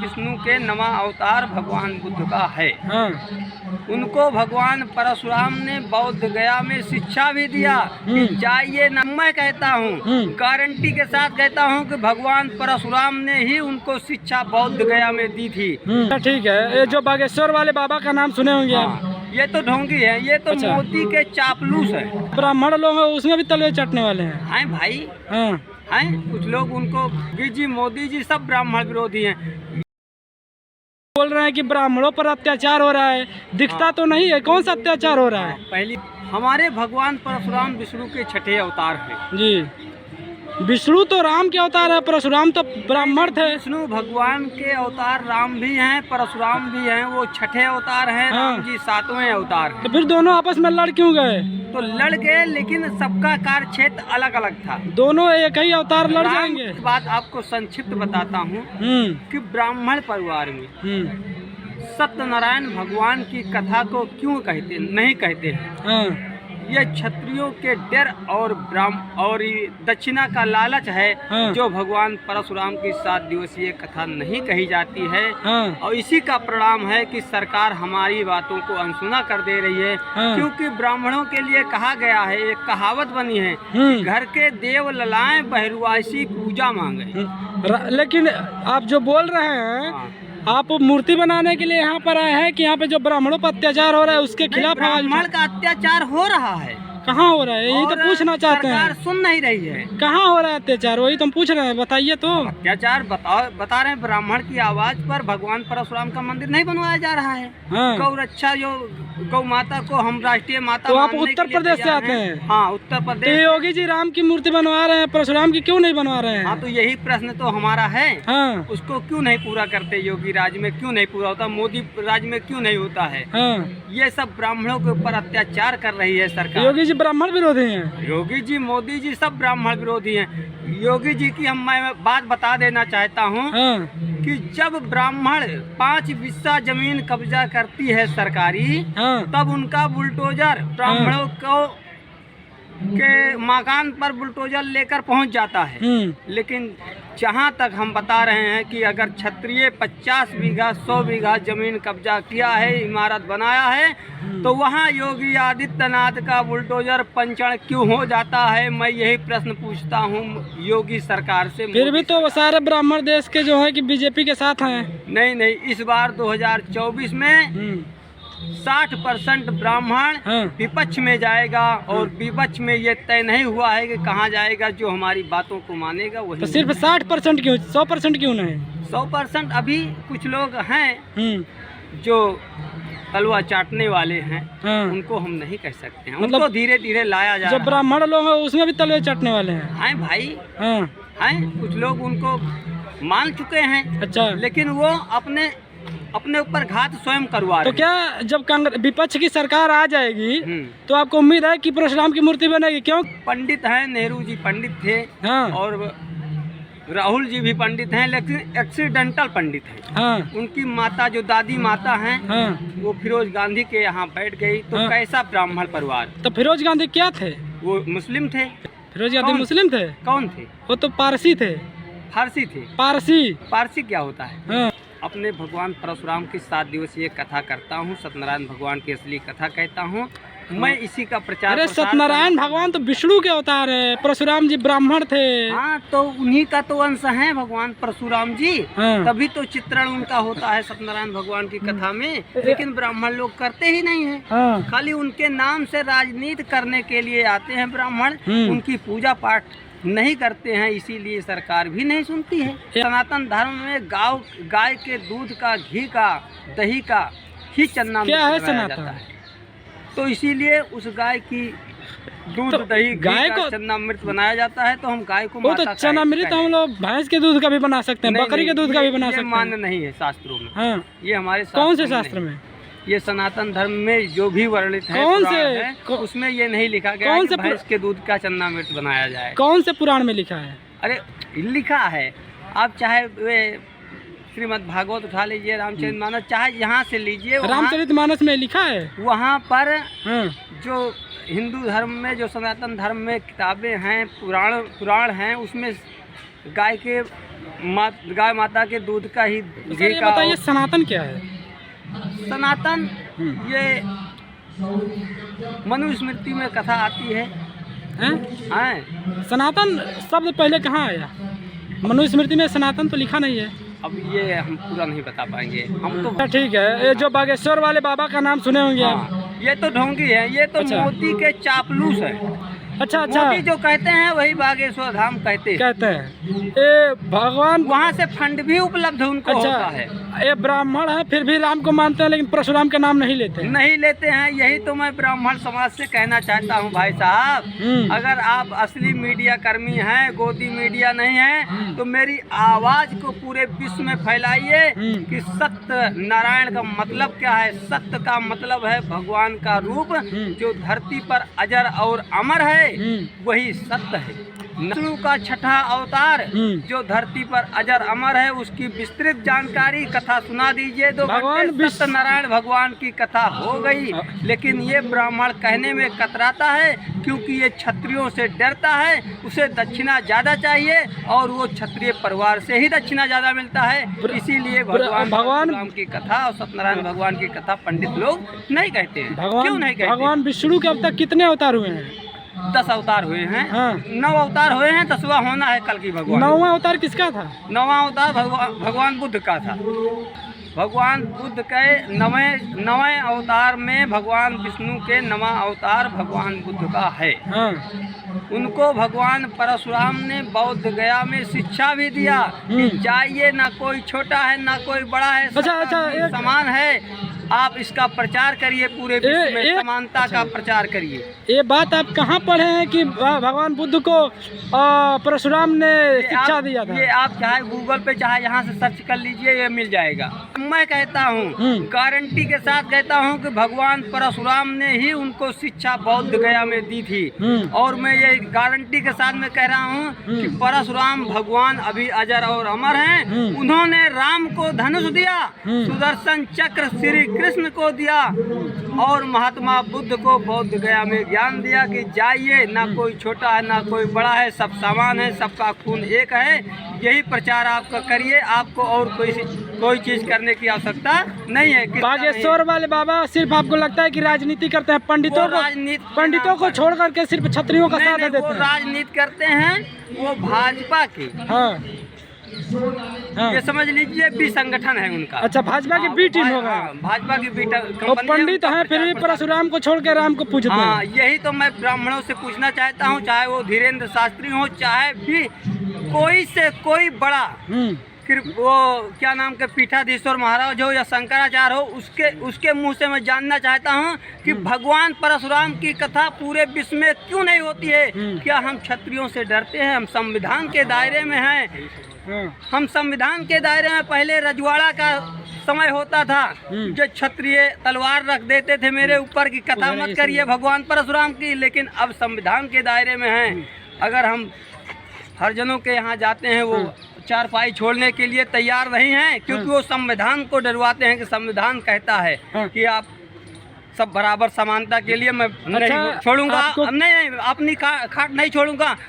विष्णु के नवा अवतार भगवान बुद्ध का है। हाँ। उनको भगवान परशुराम ने बौद्ध गया में शिक्षा भी दिया कि जाइए न। मैं कहता हूँ, गारंटी के साथ कहता हूँ कि भगवान परशुराम ने ही उनको शिक्षा बौद्ध गया में दी थी। ठीक है। ये जो बागेश्वर वाले बाबा का नाम सुने होंगे आप? ये तो ढोंगी है, ये तो अच्छा। मोदी के चापलूस है। ब्राह्मण लोग हैं, उसमें भी तलवे चटने वाले हैं। हैं भाई, हाँ। हैं कुछ लोग उनको जी मोदी जी सब ब्राह्मण विरोधी हैं। बोल रहे हैं कि ब्राह्मणों पर अत्याचार हो रहा है, दिखता तो नहीं है। कौन सा अत्याचार हो रहा है? पहली हमारे भगवान परशुराम विष्णु के छठे अवतार हैं जी। विष्णु तो राम के अवतार है, परशुराम तो ब्राह्मण थे। विष्णु भगवान के अवतार राम भी हैं, परशुराम भी हैं। वो छठे अवतार हैं। हाँ। राम जी सातवें अवतार हैं। तो फिर दोनों आपस में लड़ क्यों गए? तो लड़ गए, लेकिन सबका कार्य क्षेत्र अलग अलग था। दोनों एक ही अवतार लड़ जाएंगे? एक बात आपको संक्षिप्त बताता हूँ कि ब्राह्मण परिवार में सत्यनारायण भगवान की कथा को क्यों नहीं कहते हैं? हाँ। ये क्षत्रियों के डर और दक्षिणा का लालच है। हाँ। जो भगवान परशुराम की 7 दिवसीय कथा नहीं कही जाती है। हाँ। और इसी का परिणाम है कि सरकार हमारी बातों को अनसुना कर दे रही है। हाँ। क्योंकि ब्राह्मणों के लिए कहा गया है, एक कहावत बनी है कि घर के देव ललाएं बहरुआसी पूजा मांगे। लेकिन आप जो बोल रहे हैं, हाँ। आप मूर्ति बनाने के लिए यहाँ पर आए हैं कि यहाँ पे जो ब्राह्मणों पर अत्याचार हो रहा है उसके खिलाफ? ब्राह्मण का अत्याचार हो रहा है। कहाँ हो रहा है? यही तो पूछना चाहते हैं। सरकार सुन नहीं रही है। कहाँ हो रहा है अत्याचार? वही तो हम पूछ रहे हैं, बताइए तो। अत्याचार बता रहे हैं। ब्राह्मण की आवाज पर भगवान परशुराम का मंदिर नहीं बनवाया जा रहा है। हाँ। गौ रक्षा, जो गौ माता को हम राष्ट्रीय माता तो आप मानने उत्तर के लिए प्रदेश से तैयार आते हैं? हाँ, उत्तर तो प्रदेश। योगी जी राम की मूर्ति बनवा रहे हैं, परशुराम की क्यों नहीं बनवा रहे हैं? हाँ, तो यही प्रश्न तो हमारा है। हाँ। उसको क्यों नहीं पूरा करते? योगी राज में क्यों नहीं पूरा होता? मोदी राज में क्यों नहीं होता है? हाँ। ये सब ब्राह्मणों के ऊपर अत्याचार कर रही है सरकार। योगी जी ब्राह्मण विरोधी हैं? योगी जी, मोदी जी सब ब्राह्मण विरोधी हैं। योगी जी की मैं बात बता देना चाहता हूँ। हाँ। कि जब ब्राह्मण 5 बिस्सा जमीन कब्जा करती है सरकारी, हाँ। तब उनका बुलडोजर ब्राह्मणों को के मकान पर बुलडोजर लेकर पहुंच जाता है। लेकिन जहां तक हम बता रहे हैं कि अगर क्षत्रिय 50 बीघा 100 बीघा जमीन कब्जा किया है, इमारत बनाया है, तो वहां योगी आदित्यनाथ का बुलडोजर पंचर क्यों हो जाता है? मैं यही प्रश्न पूछता हूं योगी सरकार से। फिर भी तो सारे ब्राह्मण देश के जो है कि बीजेपी के साथ हैं। नहीं, इस बार 2024 में 60% ब्राह्मण विपक्ष में जाएगा। और विपक्ष में ये तय नहीं हुआ है कि कहाँ जाएगा। जो हमारी बातों को मानेगा वही। तो सिर्फ 60% क्यों, 100% क्यों नहीं? 100% अभी कुछ लोग हैं जो तलवा चाटने वाले हैं। उनको हम नहीं कह सकते हैं। उनको धीरे धीरे लाया जा रहा है। जो ब्राह्मण लोग हैं उसमें भी तलवे चाटने वाले हैं। हैं भाई, हैं कुछ लोग उनको मान चुके हैं। अच्छा। लेकिन वो अपने ऊपर घात स्वयं करवा रहे। तो क्या जब कांग्रेस विपक्ष की सरकार आ जाएगी तो आपको उम्मीद है कि परशुराम की मूर्ति बनेगी? क्यों? पंडित हैं, नेहरू जी पंडित थे। हाँ। और राहुल जी भी पंडित हैं, लेकिन एक्सीडेंटल पंडित हैं। हाँ। उनकी माता, जो दादी माता हैं, वो फिरोज गांधी के यहाँ बैठ गई। तो कैसा ब्राह्मण परिवार? तो फिरोज गांधी क्या थे? वो मुस्लिम थे। फिरोज गांधी मुस्लिम थे? कौन थे? वो तो पारसी थे। फारसी थे। पारसी क्या होता है? अपने भगवान परशुराम की 7 दिवसीय कथा करता हूँ। सत्यनारायण भगवान की असली कथा कहता हूँ मैं। इसी का प्रचार। अरे सत्यनारायण भगवान तो विष्णु के अवतार है, परशुराम जी ब्राह्मण थे। हाँ, तो उन्हीं का तो अंश है भगवान परशुराम जी। तभी तो चित्रण उनका होता है सत्यनारायण भगवान की कथा में। लेकिन ब्राह्मण लोग करते ही नहीं है। खाली उनके नाम से राजनीति करने के लिए आते हैं ब्राह्मण। उनकी पूजा पाठ नहीं करते हैं, इसीलिए सरकार भी नहीं सुनती है। सनातन धर्म में गाय के दूध का, घी का, दही का ही चन्ना मृत बनाया जाता है। तो इसीलिए उस गाय की दूध, दही, गाय को चन्ना मृत बनाया जाता है। तो हम गाय को वो तो चन्ना मृत हम लोग भैंस के दूध का भी बना सकते हैं, बकरी के दूध का भी बना सकते हैं। मान्य नहीं है शास्त्रों में। ये हमारे कौन से शास्त्र में? ये सनातन धर्म में जो भी वर्णित है, कौन से उसमें ये नहीं लिखा गया कि भैंस के दूध का चन्ना मृत बनाया जाए। कौन से पुराण में लिखा है? अरे लिखा है, आप चाहे वे श्रीमद् भागवत उठा लीजिए, रामचरितमानस, चाहे यहाँ से लीजिए। रामचरितमानस में लिखा है। वहाँ पर जो हिंदू धर्म में, जो सनातन धर्म में किताबें हैं, पुराण हैं, उसमें गाय के गाय माता के दूध का ही सर घी ये का। बताइए सनातन क्या है? सनातन ये मनुस्मृति में कथा आती है। हैं? सनातन शब्द पहले कहाँ आया? मनुस्मृति में सनातन तो लिखा नहीं है। अब ये हम पूरा नहीं बता पाएंगे हम तो। ठीक है, ये जो बागेश्वर वाले बाबा का नाम सुने होंगे आप। हाँ, ये तो ढोंगी है, ये तो अच्छा। मोदी के चापलूस है। अच्छा अच्छा, मोदी जो कहते हैं वही बागेश्वर धाम कहते हैं। ये भगवान वहाँ से फंड भी उपलब्ध उनको होता है। ये ब्राह्मण है फिर भी राम को मानते हैं, लेकिन परशुराम का नाम नहीं लेते हैं। नहीं लेते हैं। यही तो मैं ब्राह्मण समाज से कहना चाहता हूँ भाई साहब, अगर आप असली मीडिया कर्मी हैं, गोदी मीडिया नहीं है, तो मेरी आवाज को पूरे विश्व में फैलाइए कि सत्य नारायण का मतलब क्या है। सत्य का मतलब है भगवान का रूप जो धरती पर अजर और अमर है, वही सत्य है। विष्णु का छठा अवतार जो धरती पर अजर अमर है, उसकी विस्तृत जानकारी कथा सुना दीजिए। दो घंटे सत्यनारायण भगवान की कथा हो गई, लेकिन ये ब्राह्मण कहने में कतराता है क्योंकि ये क्षत्रियों से डरता है। उसे दक्षिणा ज्यादा चाहिए और वो क्षत्रिय परिवार से ही दक्षिणा ज्यादा मिलता है। इसीलिए भगवान राम की कथा और सत्यनारायण भगवान की कथा पंडित लोग नहीं कहते हैं। क्यों नहीं कहते? भगवान विष्णु के अब तक कितने अवतार हुए हैं? 10 अवतार हुए हैं। हाँ। 9 अवतार हुए हैं, 10वां होना है कल की भगवान। 9वां अवतार किसका था? 9वां अवतार भगवान बुद्ध का था। भगवान बुद्ध के नवे अवतार में भगवान विष्णु के 9वां अवतार भगवान बुद्ध का है। हाँ। उनको भगवान परशुराम ने बौद्ध गया में शिक्षा भी दिया कि जाइए, ना कोई छोटा है ना कोई बड़ा है, सब समान है। आप इसका प्रचार करिए, पूरे विश्व में समानता का प्रचार करिए। ये बात आप कहाँ पढ़े हैं कि भगवान बुद्ध को परशुराम ने शिक्षा दिया था? ये आप चाहे गूगल पे चाहे यहाँ से सर्च कर लीजिए, ये मिल जाएगा। मैं कहता हूँ, गारंटी के साथ कहता हूँ कि भगवान परशुराम ने ही उनको शिक्षा बौद्ध गया में दी थी। और मैं ये गारंटी के साथ में कह रहा हूँ कि परशुराम भगवान अभी अजर और अमर हैं। उन्होंने राम को धनुष दिया, सुदर्शन चक्र श्री कृष्ण को दिया, और महात्मा बुद्ध को बौद्ध गया में ज्ञान दिया कि जाइए, ना कोई छोटा है ना कोई बड़ा है, सब समान है, सबका खून एक है। यही प्रचार आपका करिए, आपको और कोई चीज करने की आवश्यकता नहीं है। बागेश्वर वाले बाबा सिर्फ आपको लगता है कि राजनीति करते हैं? पंडितों को छोड़ करके सिर्फ छत्रियों का साथ देते हैं? राजनीति करते हैं वो भाजपा की। हाँ। ये समझ लीजिए बी संगठन है उनका। अच्छा, भाजपा की बी टीम होगा। भाजपा की बी तो पंडित हैं फिर भी परशुराम को छोड़ के राम को पूजते हैं। हाँ, यही तो मैं ब्राह्मणों से पूछना चाहता हूँ, चाहे वो धीरेन्द्र शास्त्री हो, चाहे भी कोई से कोई बड़ा, फिर वो क्या नाम के पीठाधीश्वर महाराज हो या शंकराचार्य हो, उसके मुंह से मैं जानना चाहता हूँ कि भगवान परशुराम की कथा पूरे विश्व में क्यों नहीं होती है? क्या हम क्षत्रियों से डरते हैं? हम संविधान के दायरे में हैं। हम संविधान के दायरे में, पहले रजवाड़ा का समय होता था, जो क्षत्रिय तलवार रख देते थे मेरे ऊपर की कथा मत करिए भगवान परशुराम की, लेकिन अब संविधान के दायरे में हैं। अगर हम हरिजनों के यहाँ जाते हैं, वो चारपाई छोड़ने के लिए तैयार नहीं हैं, क्योंकि वो संविधान को डरवाते हैं कि संविधान कहता है कि आप सब बराबर समानता के लिए मैं नहीं छोड़ूंगा, नहीं अपनी खाट नहीं छोड़ूंगा।